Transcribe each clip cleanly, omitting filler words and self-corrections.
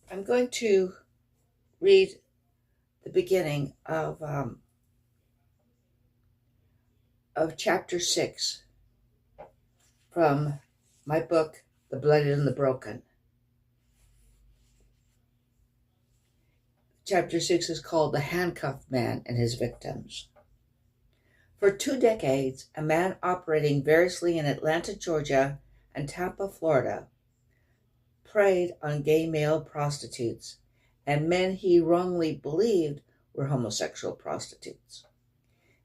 I'm going to read the beginning of chapter 6 from my book, The Bloodied and the Broken. Chapter 6 is called The Handcuff Man and His Victims. For 2 decades, a man operating variously in Atlanta, Georgia, and Tampa, Florida, preyed on gay male prostitutes and men he wrongly believed were homosexual prostitutes.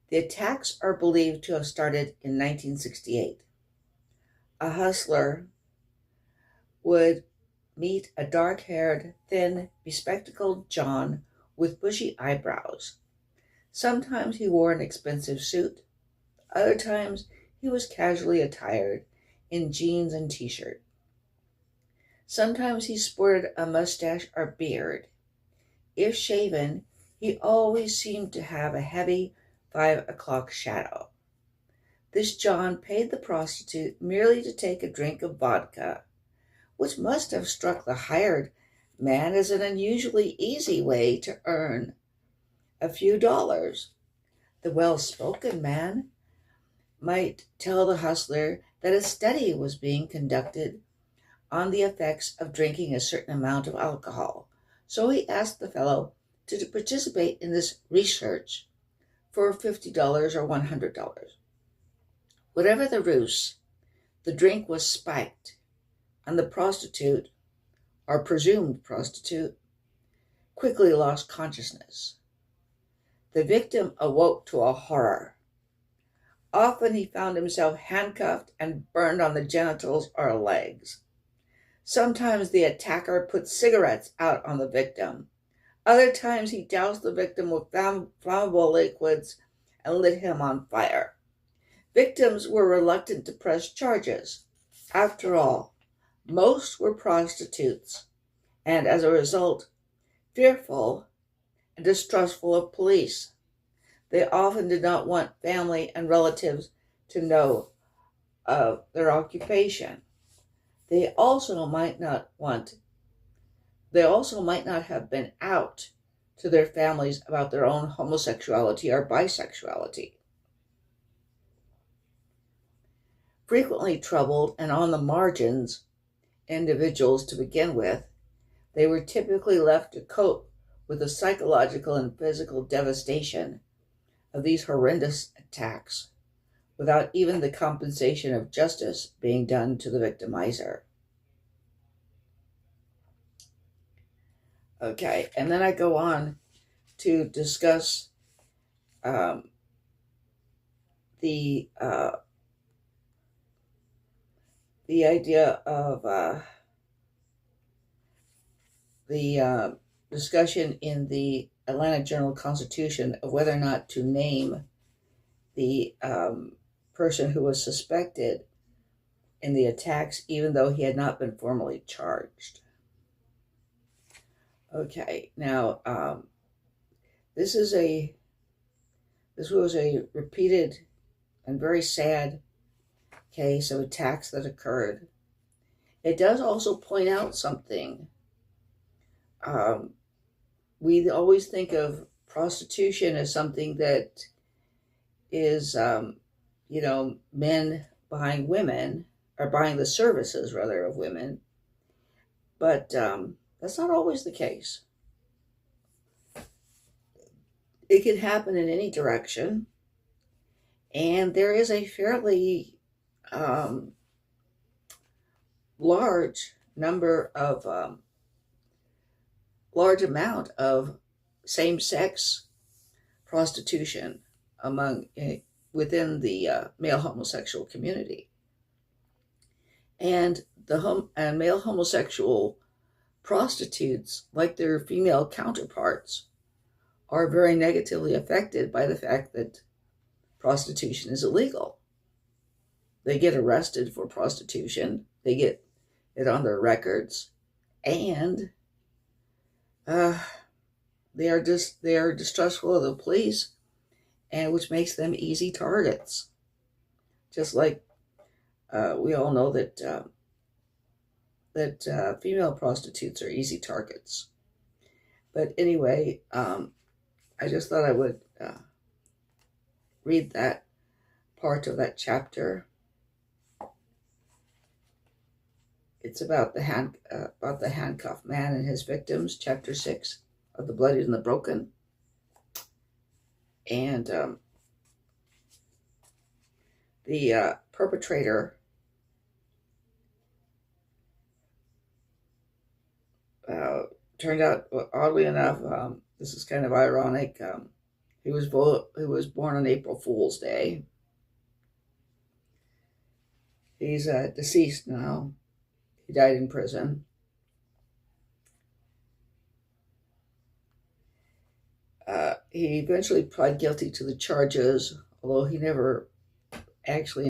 The attacks are believed to have started in 1968. A hustler would meet a dark-haired, thin, bespectacled John with bushy eyebrows. Sometimes he wore an expensive suit. Other times he was casually attired in jeans and t-shirt. Sometimes he sported a mustache or beard. If shaven, he always seemed to have a heavy 5 o'clock shadow. This John paid the prostitute merely to take a drink of vodka, which must have struck the hired man as an unusually easy way to earn a few dollars. The well-spoken man might tell the hustler that a study was being conducted on the effects of drinking a certain amount of alcohol, so he asked the fellow to participate in this research for $50 or $100. Whatever the ruse, the drink was spiked, and the prostitute, or presumed prostitute, quickly lost consciousness. The victim awoke to a horror. Often he found himself handcuffed and burned on the genitals or legs. Sometimes the attacker put cigarettes out on the victim. Other times he doused the victim with flammable liquids and lit him on fire. Victims were reluctant to press charges. After all, most were prostitutes, and as a result, fearful and distrustful of police. They often did not want family and relatives to know of their occupation. They also might not have been out to their families about their own homosexuality or bisexuality. Frequently troubled and on the margins individuals to begin with, they were typically left to cope with the psychological and physical devastation of these horrendous attacks without even the compensation of justice being done to the victimizer. Okay, and then I go on to discuss the idea of the discussion in the Atlanta Journal-Constitution of whether or not to name the person who was suspected in the attacks, even though he had not been formally charged. Okay, now this was a repeated and very sad case of attacks that occurred. It does also point out something. We always think of prostitution as something that is, men buying women, or buying the services, rather, of women. But that's not always the case. It can happen in any direction. And there is a fairly large amount of same-sex prostitution within the male homosexual community, and male homosexual prostitutes, like their female counterparts, are very negatively affected by the fact that prostitution is illegal. They get arrested for prostitution. They get it on their records, and they are distrustful of the police, and which makes them easy targets. Just like we all know that that female prostitutes are easy targets. But anyway, I just thought I would read that part of that chapter. It's about the handcuff man and his victims, chapter 6 of The Bloodied and the Broken. And the perpetrator turned out, oddly enough, this is kind of ironic. He was born on April Fool's Day. He's deceased now. He died in prison. He eventually pled guilty to the charges, although he never actually